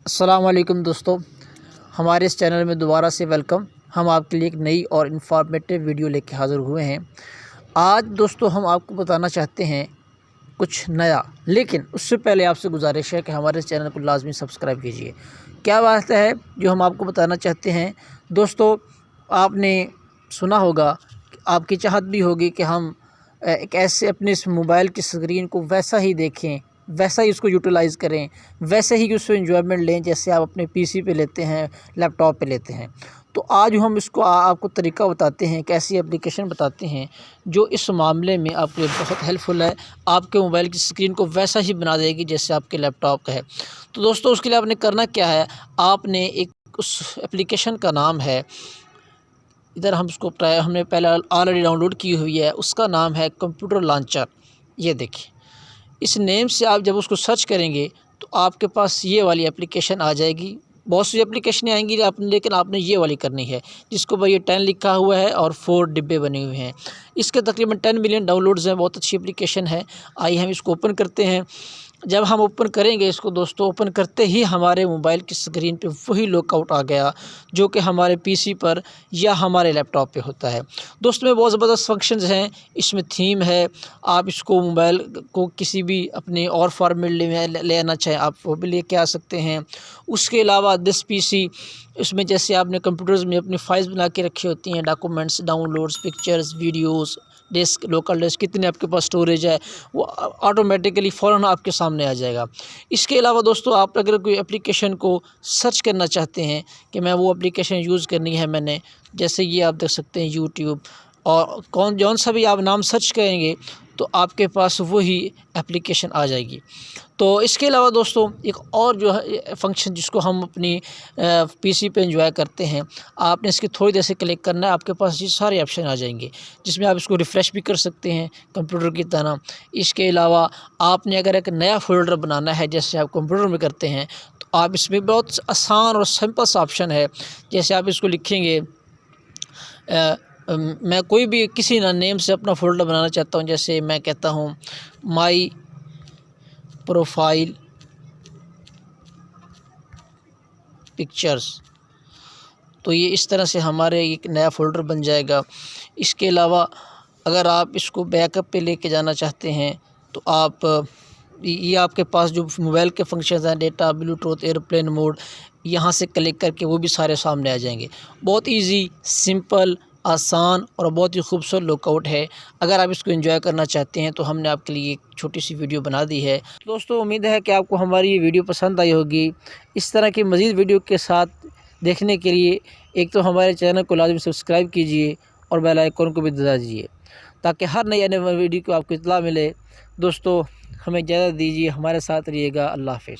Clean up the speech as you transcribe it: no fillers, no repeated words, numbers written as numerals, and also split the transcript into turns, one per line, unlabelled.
अस्सलाम वालेकुम दोस्तों, हमारे इस चैनल में दोबारा से वेलकम। हम आपके लिए एक नई और इन्फॉर्मेटिव वीडियो लेके हाज़िर हुए हैं। आज दोस्तों हम आपको बताना चाहते हैं कुछ नया, लेकिन उससे पहले आपसे गुजारिश है कि हमारे इस चैनल को लाजमी सब्सक्राइब कीजिए। क्या बात है जो हम आपको बताना चाहते हैं दोस्तों, आपने सुना होगा, आपकी चाहत भी होगी कि हम एक ऐसे अपने इस मोबाइल की स्क्रीन को वैसा ही देखें, वैसा ही उसको यूटिलाइज़ करें, वैसे ही उससे एंजॉयमेंट लें जैसे आप अपने पीसी पे लेते हैं, लैपटॉप पे लेते हैं। तो आज हम इसको आपको तरीका बताते हैं, कैसी एप्लीकेशन बताते हैं जो इस मामले में आपके लिए बहुत हेल्पफुल है, आपके मोबाइल की स्क्रीन को वैसा ही बना देगी जैसे आपके लैपटॉप का है। तो दोस्तों उसके लिए आपने करना क्या है, आपने एक उस एप्लीकेशन का नाम है, इधर हम उसको हमने पहले ऑलरेडी डाउनलोड की हुई है, उसका नाम है कंप्यूटर लॉन्चर। ये देखिए, इस नेम से आप जब उसको सर्च करेंगे तो आपके पास ये वाली एप्लीकेशन आ जाएगी। बहुत सी एप्लीकेशनें आएंगी लेकिन आपने ये वाली करनी है, जिसको भाई ये 10 लिखा हुआ है और 4 डिब्बे बने हुए हैं। इसके तकरीबन 10 मिलियन डाउनलोड्स हैं, बहुत अच्छी एप्लीकेशन है। आइए हम इसको ओपन करते हैं। जब हम ओपन करेंगे इसको दोस्तों, ओपन करते ही हमारे मोबाइल की स्क्रीन पे वही लॉकआउट आ गया जो कि हमारे पीसी पर या हमारे लैपटॉप पे होता है। दोस्तों में बहुत ज़बरदस्त फंक्शंस हैं, इसमें थीम है, आप इसको मोबाइल को किसी भी अपने और फॉर्मेट ले आना चाहें आप वो भी लेके आ सकते हैं। उसके अलावा दिस पीसी, इसमें जैसे आपने कंप्यूटर्स में अपनी फाइल्स बना के रखी होती हैं, documents, downloads, pictures, videos, disk, local disk, कितने आपके पास स्टोरेज है, वो ऑटोमेटिकली फ़ौरन आपके सामने आ जाएगा। इसके अलावा दोस्तों आप अगर कोई एप्लीकेशन को सर्च करना चाहते हैं कि मैं वो एप्लीकेशन यूज़ करनी है मैंने, जैसे ये आप देख सकते हैं यूट्यूब, और जौन सा भी आप नाम सर्च करेंगे तो आपके पास वही एप्लीकेशन आ जाएगी। तो इसके अलावा दोस्तों एक और जो है फंक्शन जिसको हम अपनी पीसी पे एंजॉय करते हैं, आपने इसकी थोड़ी देर से क्लिक करना है, आपके पास ये सारे ऑप्शन आ जाएंगे जिसमें आप इसको रिफ़्रेश भी कर सकते हैं कंप्यूटर की तरह। इसके अलावा आपने अगर एक नया फ़ोल्डर बनाना है जैसे आप कंप्यूटर में करते हैं, तो आप इसमें बहुत आसान और सिंपल सा ऑप्शन है। जैसे आप इसको लिखेंगे, मैं कोई भी किसी ना नेम से अपना फ़ोल्डर बनाना चाहता हूँ, जैसे मैं कहता हूँ माई प्रोफाइल पिक्चर्स, तो ये इस तरह से हमारे एक नया फ़ोल्डर बन जाएगा। इसके अलावा अगर आप इसको बैकअप पे लेके जाना चाहते हैं तो आप ये आपके पास जो मोबाइल के फंक्शंस हैं, डेटा, ब्लूटूथ, एयरप्लेन मोड, यहाँ से क्लिक करके वो भी सारे सामने आ जाएंगे। बहुत इजी, सिंपल, आसान और बहुत ही खूबसूरत लुकआउट है। अगर आप इसको एंजॉय करना चाहते हैं तो हमने आपके लिए एक छोटी सी वीडियो बना दी है। दोस्तों उम्मीद है कि आपको हमारी ये वीडियो पसंद आई होगी। इस तरह की मज़ीद वीडियो के साथ देखने के लिए एक तो हमारे चैनल को लाजमी सब्सक्राइब कीजिए और बेल आइकन को भी दबा दीजिए ताकि हर नई आने वाली वीडियो को आपको इत्तला मिले। दोस्तों हमें इजाज़त दीजिए, हमारे साथ रहिएगा। अल्लाह हाफ़िज़।